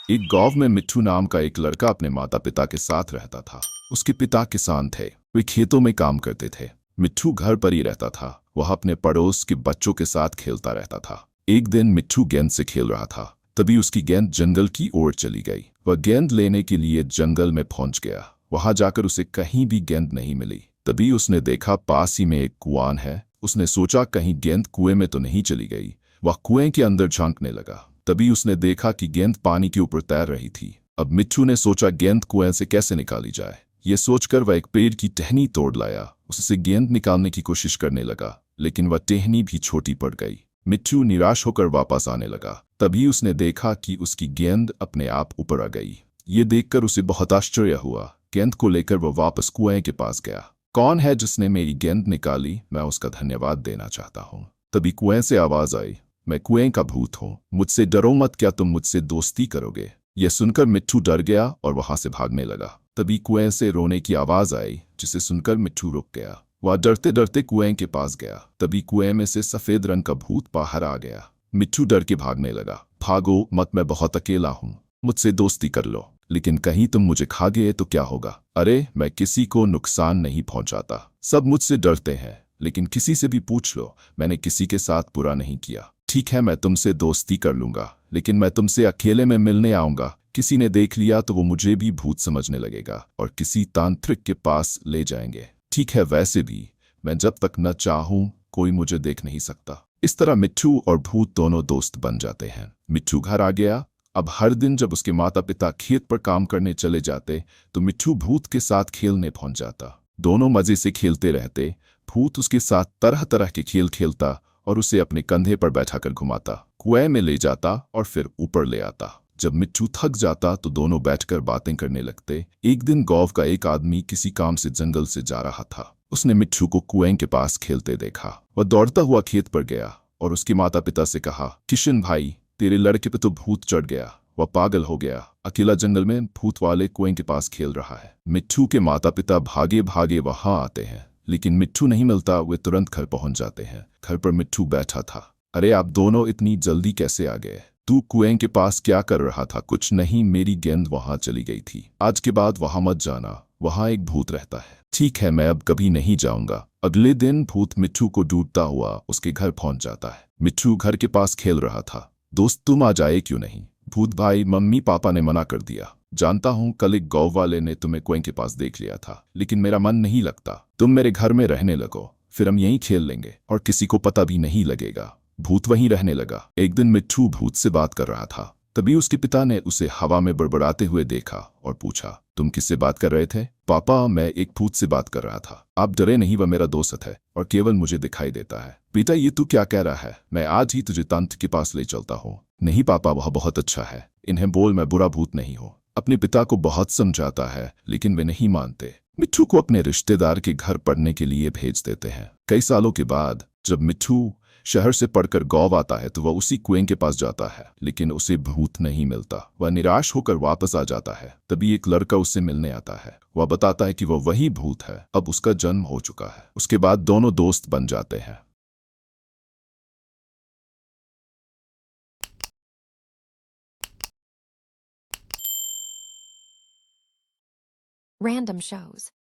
एक गांव में मिट्ठू नाम का एक लड़का अपने माता पिता के साथ रहता था। उसके पिता किसान थे। वे खेतों में काम करते थे। मिट्ठू घर पर ही रहता था। वह अपने पड़ोस के बच्चों के साथ खेलता रहता था। एक दिन मिट्ठू गेंद से खेल रहा था। तभी उसकी गेंद जंगल की ओर चली गई। वह गेंद लेने के लिए जंगल में पहुंच गया। वहां जाकर उसे कहीं भी गेंद नहीं मिली। तभी उसने देखा पास ही में एक कुआं है। उसने सोचा कहीं गेंद कुएं में तो नहीं चली गई। वह कुएं के अंदर झांकने लगा। तभी उसने देखा कि गेंद पानी के ऊपर तैर रही थी। अब मिट्ठू ने सोचा गेंद कुएं से कैसे निकाली जाए। ये सोचकर वह एक पेड़ की टहनी तोड़ लाया। उससे गेंद निकालने की कोशिश करने लगा, लेकिन वह टहनी भी छोटी पड़ गई। मिट्ठू निराश होकर वापस आने लगा। तभी उसने देखा कि उसकी गेंद अपने आप ऊपर आ गई। ये देखकर उसे बहुत आश्चर्य हुआ। गेंद को लेकर वह वापस कुएं के पास गया। कौन है जिसने मेरी गेंद निकाली? मैं उसका धन्यवाद देना चाहता हूँ। तभी कुएं से आवाज आई, मैं कुएं का भूत हूँ, मुझसे डरो मत। क्या तुम मुझसे दोस्ती करोगे? यह सुनकर मिट्ठू डर गया और वहां से भागने लगा। तभी कुएं से रोने की आवाज आई, जिसे सुनकर मिट्ठू रुक गया। वह डरते डरते कुएं के पास गया। तभी कुएं में से सफेद रंग का भूत बाहर आ गया। मिट्ठू डर के भागने लगा। भागो मत, मैं बहुत अकेला हूँ, मुझसे दोस्ती कर लो। लेकिन कहीं तुम मुझे खा गए तो क्या होगा? अरे, मैं किसी को नुकसान नहीं पहुंचाता। सब मुझसे डरते हैं, लेकिन किसी से भी पूछ लो, मैंने किसी के साथ बुरा नहीं किया। ठीक है, मैं तुमसे दोस्ती कर लूंगा, लेकिन मैं तुमसे अकेले में मिलने आऊंगा। किसी ने देख लिया तो वो मुझे भी भूत समझने लगेगा और किसी तांत्रिक के पास ले जाएंगे। ठीक है, वैसे भी मैं जब तक न चाहूं कोई मुझे देख नहीं सकता। इस तरह मिट्ठू और भूत दोनों दोस्त बन जाते हैं। मिट्ठू घर आ गया। अब हर दिन जब उसके माता पिता खेत पर काम करने चले जाते तो मिट्ठू भूत के साथ खेलने पहुंच जाता। दोनों मजे से खेलते रहते। भूत उसके साथ तरह तरह के खेल खेलता और उसे अपने कंधे पर बैठाकर घुमाता, कुएं में ले जाता और फिर ऊपर ले आता। जब मिट्ठू थक जाता तो दोनों बैठकर बातें करने लगते। एक दिन गांव का एक आदमी किसी काम से जंगल से जा रहा था। उसने मिट्ठू को कुएं के पास खेलते देखा। वह दौड़ता हुआ खेत पर गया और उसके माता पिता से कहा, किशन भाई, तेरे लड़के पे तो भूत चढ़ गया। वह पागल हो गया, अकेला जंगल में भूत वाले कुएं के पास खेल रहा है। मिट्ठू के माता पिता भागे भागे वहां आते हैं, लेकिन मिट्ठू नहीं मिलता। वे तुरंत घर पहुंच जाते हैं। घर पर मिट्ठू बैठा था। अरे, आप दोनों इतनी जल्दी कैसे आ गए? तू कुएं के पास क्या कर रहा था? कुछ नहीं, मेरी गेंद वहां चली गई थी। आज के बाद वहां मत जाना, वहां एक भूत रहता है। ठीक है, मैं अब कभी नहीं जाऊंगा। अगले दिन भूत मिट्ठू को ढूंढता हुआ उसके घर पहुंच जाता है। मिट्ठू घर के पास खेल रहा था। दोस्त, तुम आ जाए क्यों नहीं? भूत भाई, मम्मी पापा ने मना कर दिया। जानता हूँ, कल एक गांव वाले ने तुम्हें कुएं के पास देख लिया था, लेकिन मेरा मन नहीं लगता। तुम मेरे घर में रहने लगो, फिर हम यहीं खेल लेंगे और किसी को पता भी नहीं लगेगा। भूत वहीं रहने लगा। एक दिन मिट्ठू भूत से बात कर रहा था। तभी उसके पिता ने उसे हवा में बड़बड़ाते हुए देखा और पूछा, तुम किससे बात कर रहे थे? पापा, मैं एक भूत से बात कर रहा था। आप डरे नहीं, वह मेरा दोस्त है और केवल मुझे दिखाई देता है। बेटा, ये तू क्या कह रहा है? मैं आज ही तुझे तंत्र के पास ले चलता हूँ। नहीं पापा, वह बहुत अच्छा है। इन्हें बोल मैं बुरा भूत नहीं हूँ। अपने पिता को बहुत समझाता है, लेकिन वे नहीं मानते। मिट्ठू को अपने रिश्तेदार के घर पढ़ने के लिए भेज देते हैं। कई सालों के बाद जब मिट्ठू शहर से पढ़कर गांव आता है तो वह उसी कुएं के पास जाता है, लेकिन उसे भूत नहीं मिलता। वह निराश होकर वापस आ जाता है। तभी एक लड़का उससे मिलने आता है। वह बताता है कि वह वही भूत है, अब उसका जन्म हो चुका है। उसके बाद दोनों दोस्त बन जाते हैं। Random shows.